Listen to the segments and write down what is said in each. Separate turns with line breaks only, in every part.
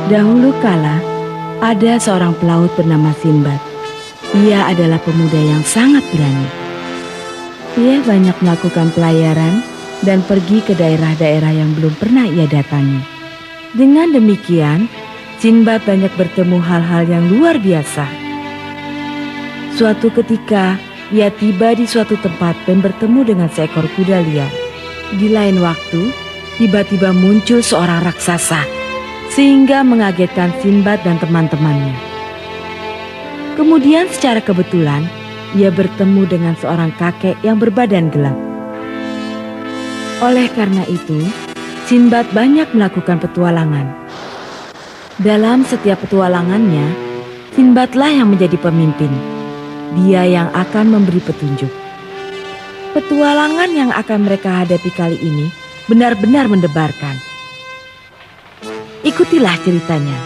Dahulu kala, ada seorang pelaut bernama Sinbad. Ia adalah pemuda yang sangat berani. Ia banyak melakukan pelayaran dan pergi ke daerah-daerah yang belum pernah ia datangi. Dengan demikian, Sinbad banyak bertemu hal-hal yang luar biasa. Suatu ketika, ia tiba di suatu tempat dan bertemu dengan seekor kuda liar. Di lain waktu, tiba-tiba muncul seorang raksasa, sehingga mengagetkan Sinbad dan teman-temannya. Kemudian secara kebetulan, ia bertemu dengan seorang kakek yang berbadan gelap. Oleh karena itu, Sinbad banyak melakukan petualangan. Dalam setiap petualangannya, Sinbadlah yang menjadi pemimpin. Dia yang akan memberi petunjuk. Petualangan yang akan mereka hadapi kali ini benar-benar mendebarkan. Ikutilah ceritanya.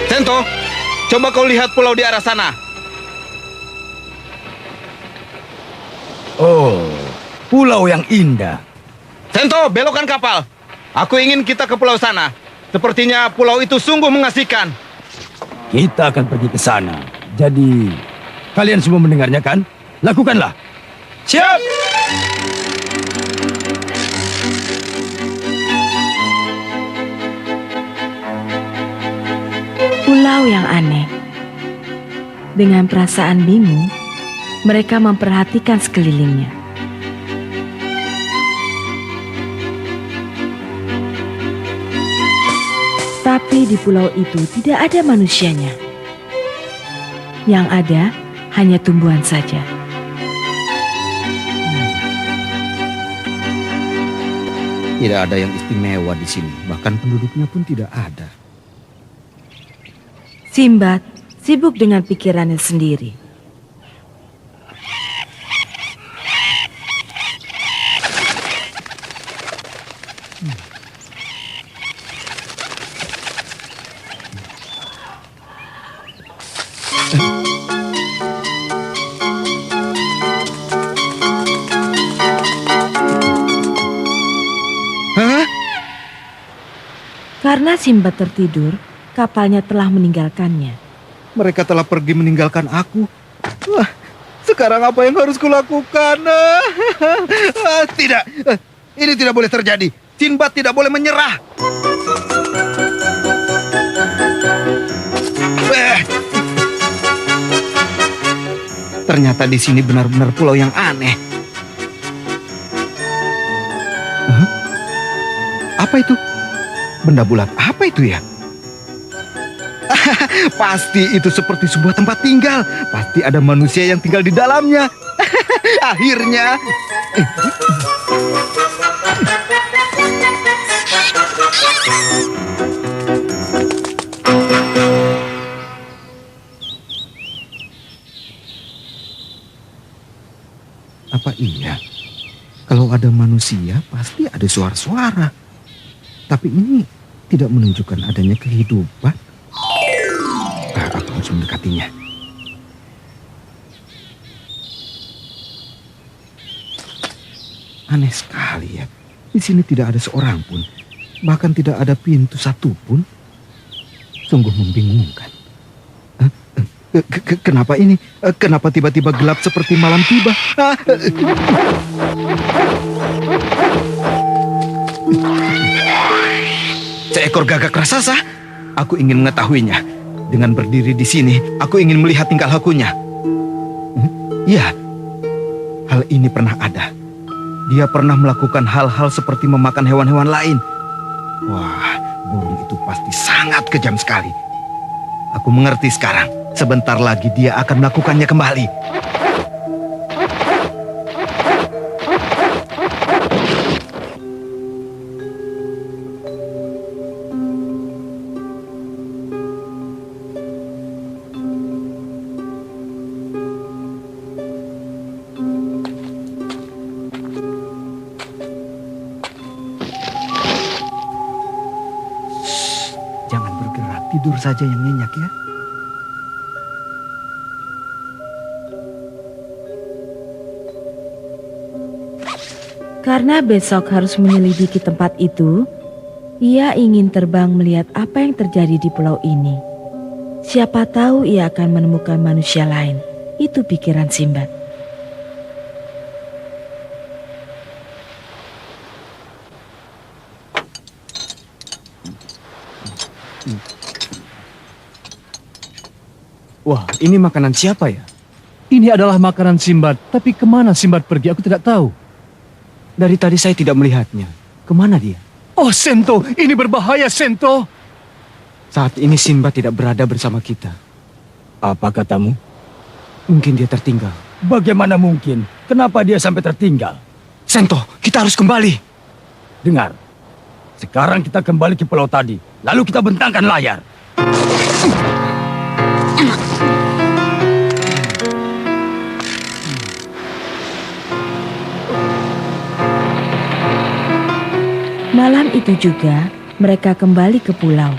Sento, coba kau lihat pulau di arah sana.
Oh, pulau yang indah.
Sento, belokkan kapal. Aku ingin kita ke pulau sana. Sepertinya pulau itu sungguh mengasihkan.
Kita akan pergi ke sana. Jadi, kalian semua mendengarnya kan? Lakukanlah. Siap!
Pulau yang aneh. Dengan perasaan bingung, mereka memperhatikan sekelilingnya. Tapi di pulau itu tidak ada manusianya. Yang ada hanya tumbuhan saja.
Tidak ada yang istimewa di sini. Bahkan penduduknya pun tidak ada.
Sinbad sibuk dengan pikirannya sendiri.
Hah?
Karena Sinbad tertidur, kapalnya telah meninggalkannya.
Mereka telah pergi meninggalkan aku. Wah, sekarang apa yang harus kulakukan? Tidak, ini tidak boleh terjadi. Sinbad tidak boleh menyerah. Ternyata di sini benar-benar pulau yang aneh. Hah? Apa itu? Benda bulat apa itu ya? Pasti itu seperti sebuah tempat tinggal. Pasti ada manusia yang tinggal di dalamnya. Akhirnya. Apa iya? Kalau ada manusia pasti ada suara-suara. Tapi ini tidak menunjukkan adanya kehidupan. Aku harus mendekatinya. Aneh sekali ya. Di sini tidak ada seorang pun. Bahkan tidak ada pintu satupun. Sungguh membingungkan. Kenapa ini? Kenapa tiba-tiba gelap seperti malam tiba? Seekor gagak raksasa. Aku ingin mengetahuinya. Dengan berdiri di sini, aku ingin melihat tingkah lakunya. Iya, hal ini pernah ada. Dia pernah melakukan hal-hal seperti memakan hewan-hewan lain. Wah, burung itu pasti sangat kejam sekali. Aku mengerti sekarang. Sebentar lagi dia akan melakukannya kembali. Jangan bergerak, tidur saja yang nyenyak ya.
Karena besok harus menyelidiki tempat itu, ia ingin terbang melihat apa yang terjadi di pulau ini. Siapa tahu ia akan menemukan manusia lain. Itu pikiran Sinbad.
Wah, ini makanan siapa ya? Ini adalah makanan Sinbad, tapi kemana Sinbad pergi aku tidak tahu.
Dari tadi saya tidak melihatnya. Kemana dia?
Oh Sento, ini berbahaya Sento.
Saat ini Sinbad tidak berada bersama kita.
Apa katamu?
Mungkin dia tertinggal.
Bagaimana mungkin? Kenapa dia sampai tertinggal?
Sento, kita harus kembali.
Dengar, sekarang kita kembali ke pulau tadi. Lalu kita bentangkan layar.
Malam itu juga mereka kembali ke pulau.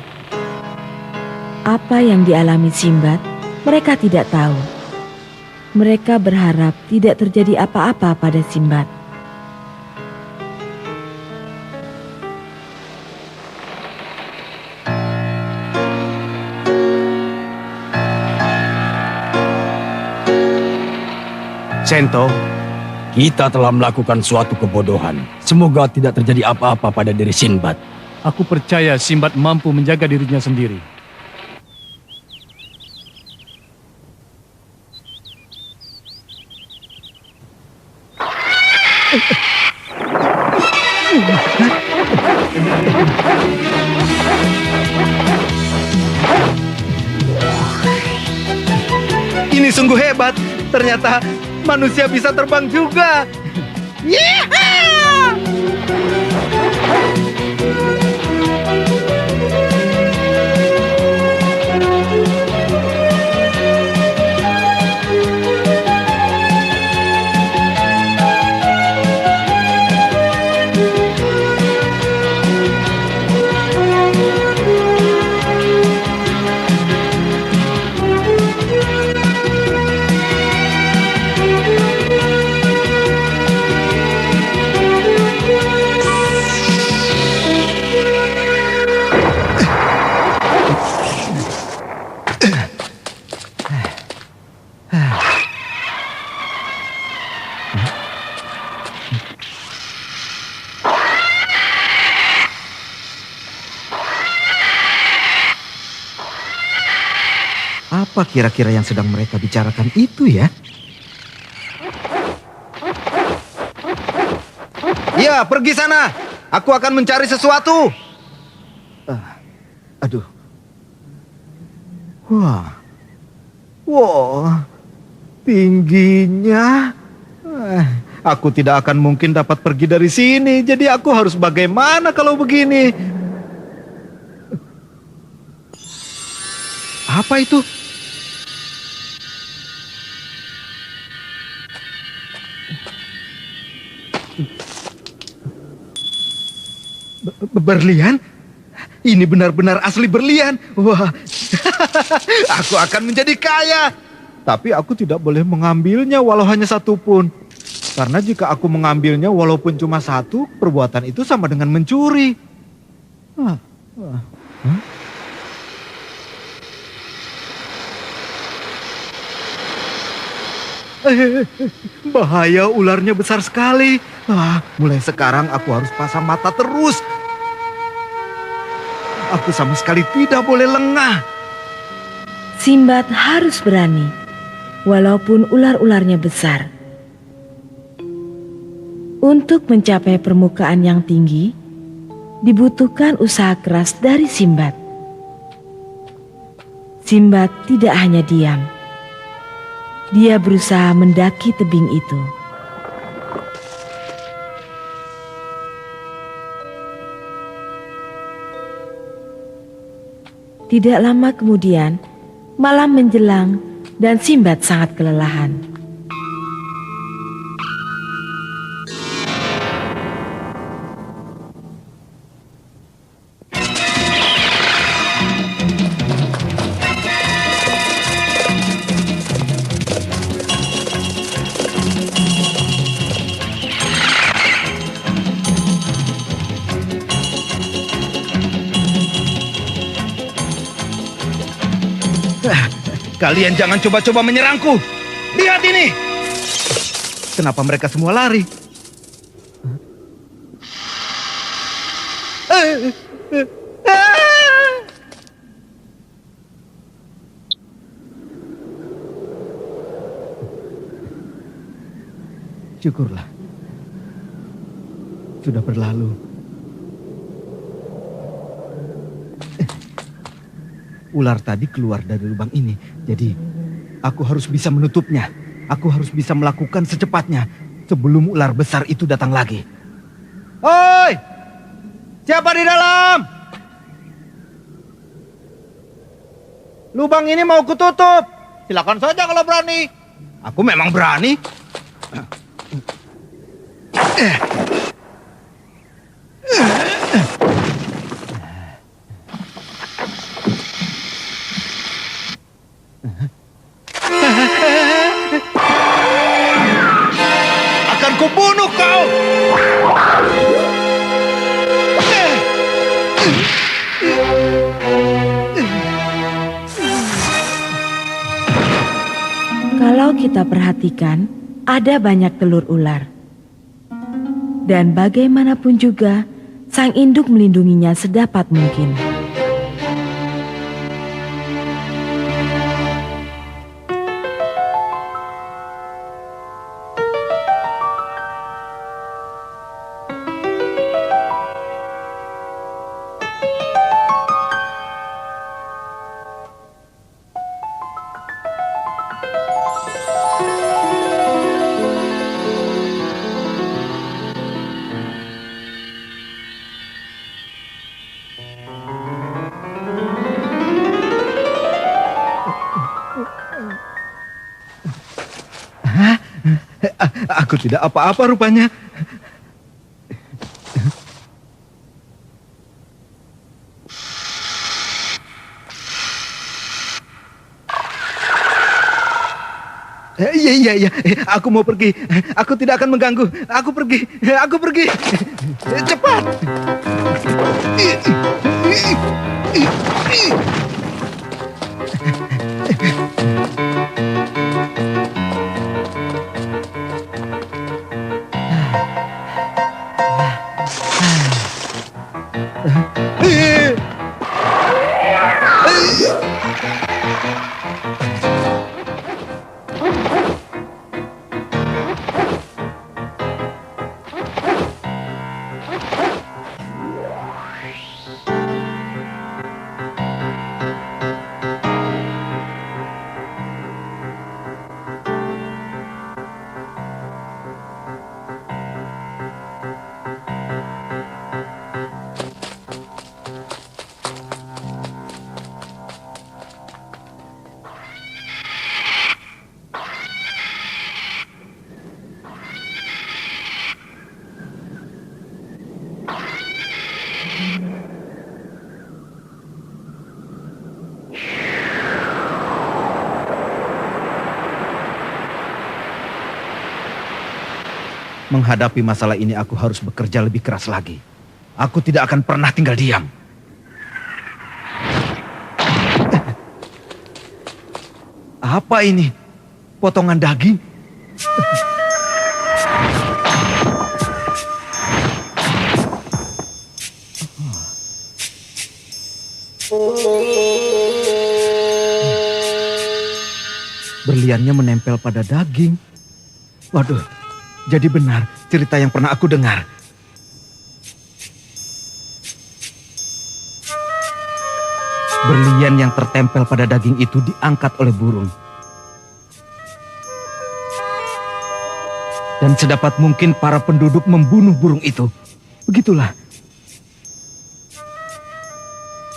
Apa yang dialami Sinbad, mereka tidak tahu. Mereka berharap tidak terjadi apa-apa pada Sinbad.
Sento,
Kita telah melakukan suatu kebodohan. Semoga tidak terjadi apa-apa pada diri Sinbad.
Aku percaya Sinbad mampu menjaga dirinya sendiri.
Ini sungguh hebat. Ternyata manusia bisa terbang juga. Yeehaw! Apa kira-kira yang sedang mereka bicarakan itu ya? Ya, pergi sana. Aku akan mencari sesuatu. Aduh. Wah. Wah. Tingginya. Aku tidak akan mungkin dapat pergi dari sini. Jadi aku harus bagaimana kalau begini? Apa itu? Berlian? Ini benar-benar asli berlian. Wah, aku akan menjadi kaya. Tapi aku tidak boleh mengambilnya walau hanya satu pun. Karena jika aku mengambilnya walaupun cuma satu, perbuatan itu sama dengan mencuri. Ah, ah, hah? Bahaya, ularnya besar sekali. Mulai sekarang aku harus pasang mata terus. Aku sama sekali tidak boleh lengah.
Simbad harus berani, walaupun ular-ularnya besar. Untuk mencapai permukaan yang tinggi, dibutuhkan usaha keras dari Simbad. Simbad tidak hanya diam. Dia berusaha mendaki tebing itu. Tidak lama kemudian, malam menjelang dan Simbad sangat kelelahan.
Kalian jangan coba-coba menyerangku. Lihat ini. Kenapa mereka semua lari? Syukurlah. Sudah berlalu. Ular tadi keluar dari lubang ini, jadi aku harus bisa menutupnya. Aku harus bisa melakukan secepatnya sebelum ular besar itu datang lagi. Hoi! Siapa di dalam? Lubang ini mau kututup. Silakan saja kalau berani. Aku memang berani. Akan kubunuh kau.
Kalau kita perhatikan, ada banyak telur ular. Dan bagaimanapun juga, sang induk melindunginya sedapat mungkin.
Aku tidak apa-apa rupanya. Iya. Aku mau pergi. Aku tidak akan mengganggu. Aku pergi. Cepat. Menghadapi masalah ini aku harus bekerja lebih keras lagi. Aku tidak akan pernah tinggal diam. Apa ini? Potongan daging? Berliannya menempel pada daging. Waduh, jadi benar cerita yang pernah aku dengar. Berlian yang tertempel pada daging itu diangkat oleh burung. Dan sedapat mungkin para penduduk membunuh burung itu. Begitulah.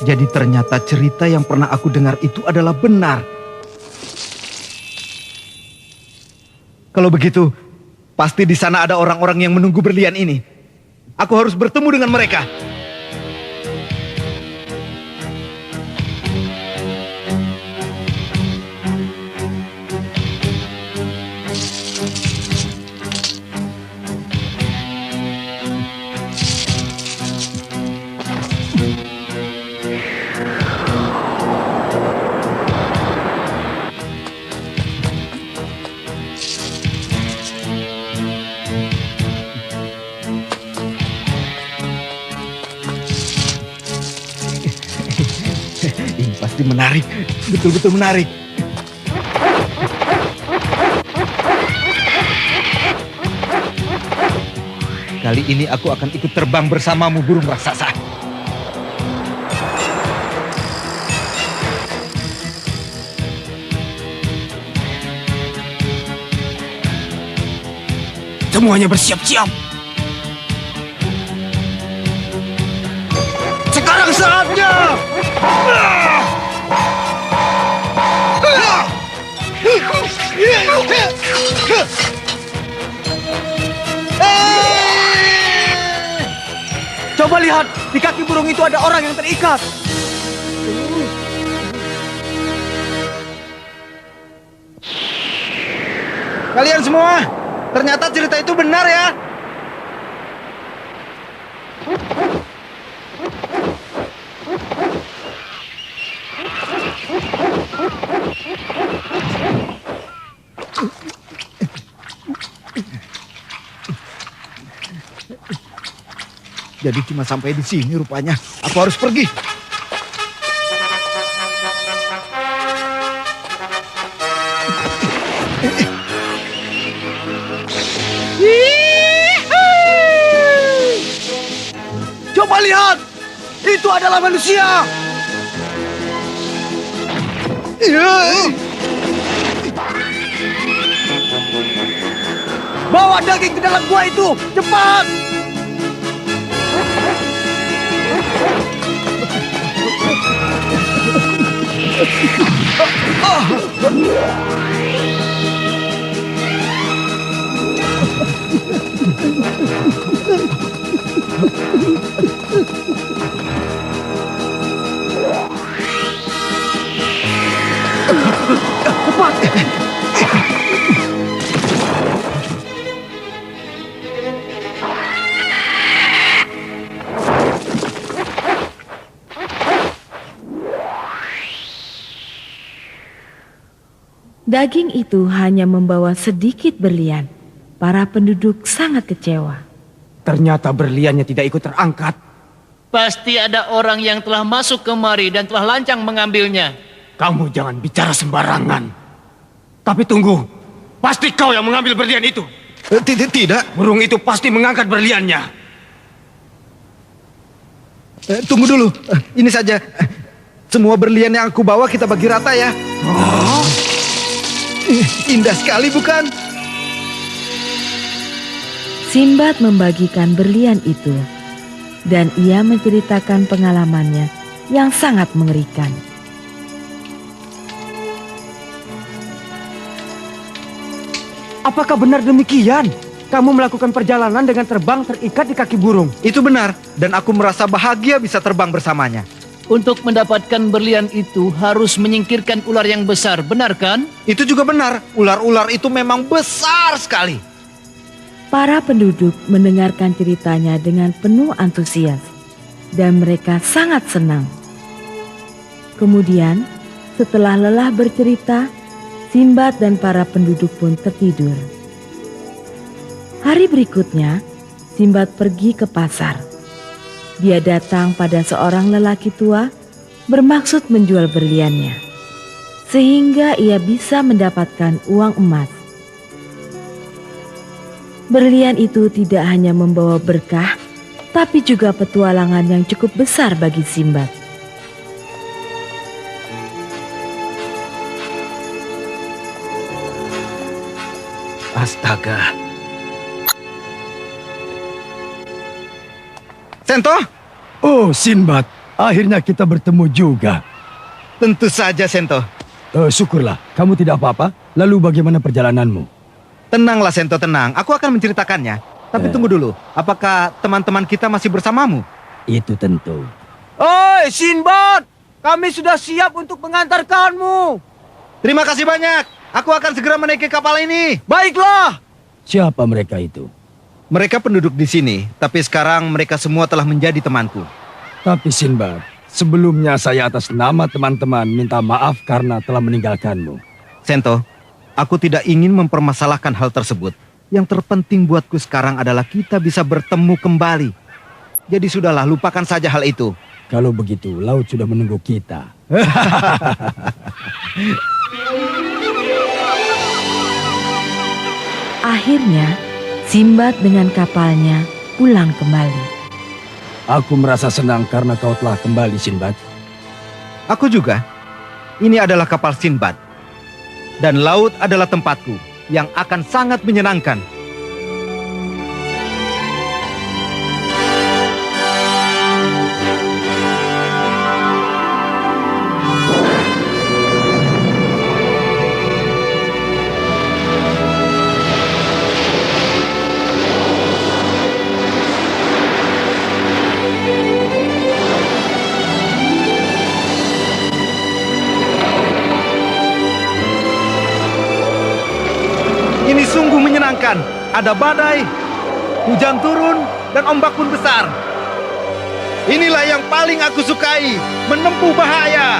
Jadi ternyata cerita yang pernah aku dengar itu adalah benar. Kalau begitu, pasti di sana ada orang-orang yang menunggu berlian ini. Aku harus bertemu dengan mereka. Ini pasti menarik, betul-betul menarik. Kali ini aku akan ikut terbang bersamamu, burung raksasa.
Semuanya bersiap-siap. Sekarang saatnya. Coba lihat, di kaki burung itu ada orang yang terikat.
Kalian semua, ternyata cerita itu benar ya. Jadi cuma sampai di sini rupanya. Aku harus pergi.
Coba lihat, itu adalah manusia. Bawa daging ke dalam gua itu, cepat!
Daging itu hanya membawa sedikit berlian. Para penduduk sangat kecewa.
Ternyata berliannya tidak ikut terangkat.
Pasti ada orang yang telah masuk kemari dan telah lancang mengambilnya.
Kamu jangan bicara sembarangan. Tapi tunggu, pasti kau yang mengambil berlian itu.
Tidak.
Burung itu pasti mengangkat berliannya.
Tunggu dulu. Ini saja. Semua berlian yang aku bawa kita bagi rata ya. Indah sekali bukan?
Sinbad membagikan berlian itu. Dan ia menceritakan pengalamannya yang sangat mengerikan.
Apakah benar demikian? Kamu melakukan perjalanan dengan terbang terikat di kaki burung.
Itu benar. Dan aku merasa bahagia bisa terbang bersamanya.
Untuk mendapatkan berlian itu harus menyingkirkan ular yang besar, benar kan?
Itu juga benar. Ular-ular itu memang besar sekali.
Para penduduk mendengarkan ceritanya dengan penuh antusias dan mereka sangat senang. Kemudian, setelah lelah bercerita, Sinbad dan para penduduk pun tertidur. Hari berikutnya, Sinbad pergi ke pasar. Dia datang pada seorang lelaki tua bermaksud menjual berliannya, sehingga ia bisa mendapatkan uang emas. Berlian itu tidak hanya membawa berkah, tapi juga petualangan yang cukup besar bagi Sinbad.
Astaga. Sento,
Oh, Sinbad, akhirnya kita bertemu juga.
tentu saja Sento.
Syukurlah, kamu tidak apa-apa. Lalu bagaimana perjalananmu?
Tenanglah Sento, tenang. Aku akan menceritakannya. Tapi tunggu dulu, apakah teman-teman kita masih bersamamu?
Itu tentu.
Oi, Sinbad! Kami sudah siap untuk mengantarkanmu.
Terima kasih banyak. Aku akan segera menaiki kapal ini.
Baiklah.
Siapa mereka itu?
Mereka penduduk di sini, tapi sekarang mereka semua telah menjadi temanku.
Tapi Sinbad, sebelumnya saya atas nama teman-teman minta maaf karena telah meninggalkanmu.
Sento, aku tidak ingin mempermasalahkan hal tersebut. Yang terpenting buatku sekarang adalah kita bisa bertemu kembali. Jadi sudahlah, lupakan saja hal itu.
Kalau begitu, laut sudah menunggu kita.
Akhirnya, Sinbad dengan kapalnya pulang kembali.
Aku merasa senang karena kau telah kembali, Sinbad.
Aku juga. Ini adalah kapal Sinbad. Dan laut adalah tempatku yang akan sangat menyenangkan. Ini sungguh menyenangkan. Ada badai, hujan turun, dan ombak pun besar. Inilah yang paling aku sukai, menempuh bahaya.